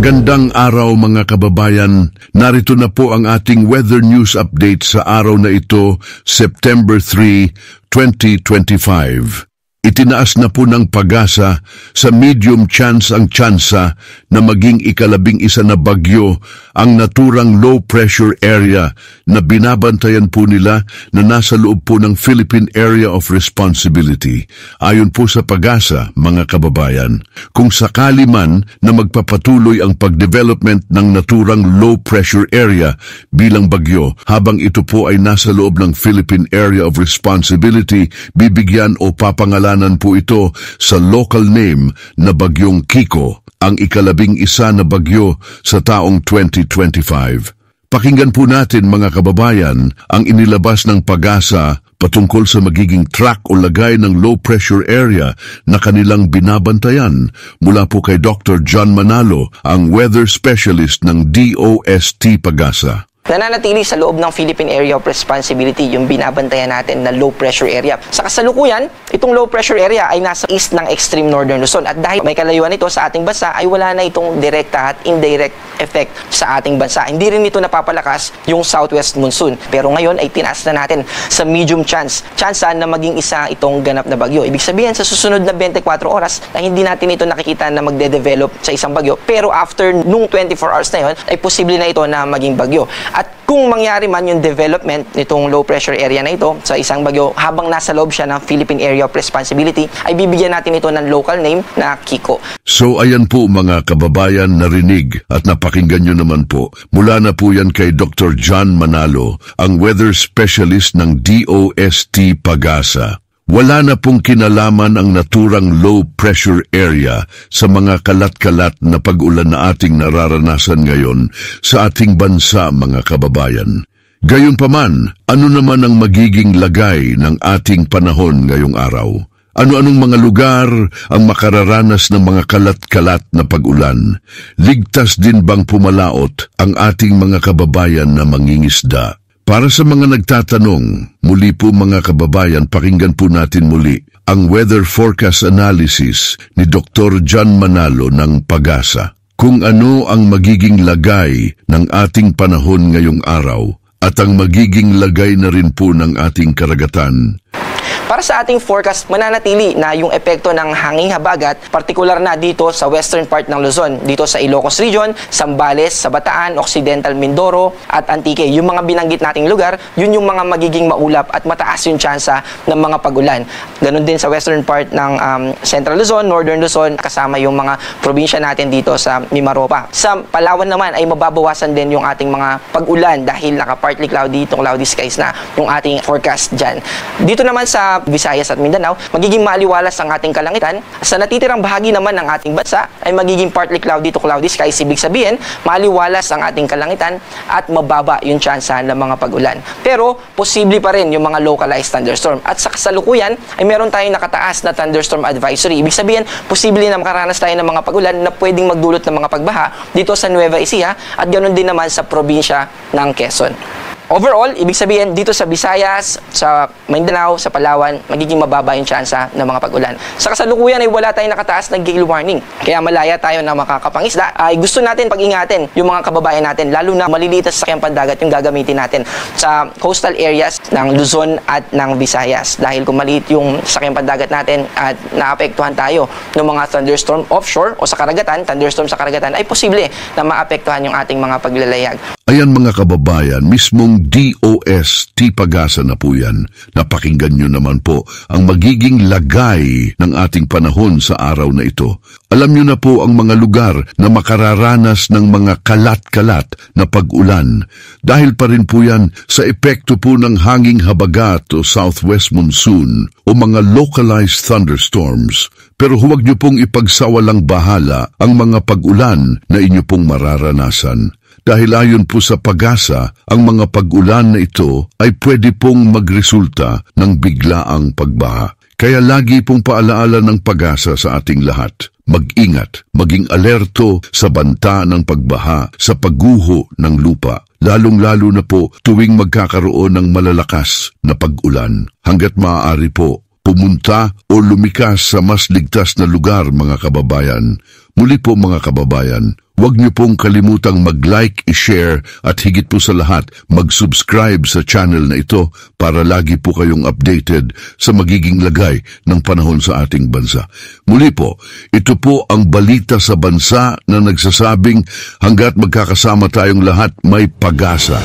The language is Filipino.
Magandang araw mga kababayan, narito na po ang ating weather news update sa araw na ito, September 3, 2025. Itinaas na po ng Pag-asa sa medium chance ang tsansa na maging ika-11 na bagyo ang naturang low pressure area na binabantayan po nila na nasa loob po ng Philippine Area of Responsibility. Ayon po sa Pag-asa, mga kababayan, kung sakali man na magpapatuloy ang pagdevelopment ng naturang low pressure area bilang bagyo habang ito po ay nasa loob ng Philippine Area of Responsibility, bibigyan o papangalanan po ito sa local name na Bagyong Kiko, ang ika-11 na bagyo sa taong 2025. Pakinggan po natin mga kababayan ang inilabas ng Pag-asa patungkol sa magiging track o lagay ng low pressure area na kanilang binabantayan mula po kay Dr. John Manalo, ang weather specialist ng DOST Pag-asa. Nananatili sa loob ng Philippine Area of Responsibility yung binabantayan natin na low pressure area. Sa kasalukuyan, itong low pressure area ay nasa east ng extreme northern Luzon at dahil may kalayuan ito sa ating bansa ay wala na itong direkta at indirect effect sa ating bansa. Hindi rin ito napapalakas yung southwest monsoon. Pero ngayon ay tinaas na natin sa medium chance na maging isa itong ganap na bagyo. Ibig sabihin sa susunod na 24 oras na hindi natin ito nakikita na magde-develop sa isang bagyo. Pero after nung 24 hours na yun, ay posible na ito na maging bagyo. At kung mangyari man yung development nitong low pressure area na ito sa isang bagyo habang nasa loob siya ng Philippine Area of Responsibility, ay bibigyan natin ito ng local name na Kiko. So ayan po mga kababayan, narinig at napakinggan nyo naman po. Mula na po yan kay Dr. John Manalo, ang weather specialist ng DOST Pag-asa. Wala na pong kinalaman ang naturang low pressure area sa mga kalat-kalat na pag-ulan na ating nararanasan ngayon sa ating bansa, mga kababayan. Gayunpaman, ano naman ang magiging lagay ng ating panahon ngayong araw? Ano-anong mga lugar ang makararanas ng mga kalat-kalat na pag-ulan? Ligtas din bang pumalaot ang ating mga kababayan na mangingisda? Para sa mga nagtatanong, muli po mga kababayan, pakinggan po natin muli ang weather forecast analysis ni Dr. John Manalo ng Pag-asa. Kung ano ang magiging lagay ng ating panahon ngayong araw at ang magiging lagay na rin po ng ating karagatan. Para sa ating forecast, mananatili na yung epekto ng hanging habagat, partikular na dito sa western part ng Luzon, dito sa Ilocos Region, Zambales, sa Bataan, Occidental Mindoro, at Antique. Yung mga binanggit nating lugar, yun yung mga magiging maulap at mataas yung tsansa ng mga pag-ulan. Ganon din sa western part ng Central Luzon, Northern Luzon, kasama yung mga probinsya natin dito sa Mimaropa. Sa Palawan naman ay mababawasan din yung ating mga pag-ulan dahil naka-partly cloudy, itong cloudy skies na yung ating forecast dyan. Dito naman sa Visayas at Mindanao, magiging maliwalas ang ating kalangitan. Sa natitirang bahagi naman ng ating bansa ay magiging partly cloudy to cloudy skies. Ibig sabihin, maliwalas ang ating kalangitan at mababa yung tsansa ng mga pag-ulan. Pero posible pa rin yung mga localized thunderstorm. At sa kasalukuyan ay meron tayong nakataas na thunderstorm advisory. Ibig sabihin, posible na makaranas tayo ng mga pag-ulan na pwedeng magdulot ng mga pagbaha dito sa Nueva Ecija at ganoon din naman sa probinsya ng Quezon. Overall, ibig sabihin, dito sa Visayas, sa Mindanao, sa Palawan, magiging mababa yung tsansa ng mga pag-ulan. Sa kasalukuyan ay wala tayong nakataas na gale warning. Kaya malaya tayo na makakapangisda. Ay gusto natin pag-ingatan yung mga kababayan natin, lalo na maliliit na sasakyang pandagat yung gagamitin natin sa coastal areas ng Luzon at ng Visayas. Dahil kung maliit yung sasakyang pandagat natin at naapektuhan tayo ng mga thunderstorm offshore o sa karagatan, thunderstorm sa karagatan, ay posible na maapektuhan yung ating mga paglalayag. Ayan mga kababayan, mismong DOST Pag-asa na po yan. Napakinggan nyo naman po ang magiging lagay ng ating panahon sa araw na ito. Alam nyo na po ang mga lugar na makararanas ng mga kalat-kalat na pag-ulan. Dahil pa rin po yan sa epekto po ng hanging habagat o southwest monsoon o mga localized thunderstorms. Pero huwag nyo pong ipagsawalang bahala ang mga pag-ulan na inyo pong mararanasan. Dahil ayon po sa Pag-asa, ang mga pag-ulan na ito ay pwede pong magresulta ng biglaang pagbaha. Kaya lagi pong paalaala ng Pag-asa sa ating lahat. Mag-ingat, maging alerto sa banta ng pagbaha sa pagguho ng lupa. Lalong-lalo na po tuwing magkakaroon ng malalakas na pag-ulan. Hanggat maaari po, pumunta o lumikas sa mas ligtas na lugar mga kababayan. Muli po mga kababayan, Huwag niyo pong kalimutang mag-like, i-share at higit po sa lahat, mag-subscribe sa channel na ito para lagi po kayong updated sa magiging lagay ng panahon sa ating bansa. Muli po, ito po ang balita sa bansa na nagsasabing hanggat magkakasama tayong lahat may pag-asa.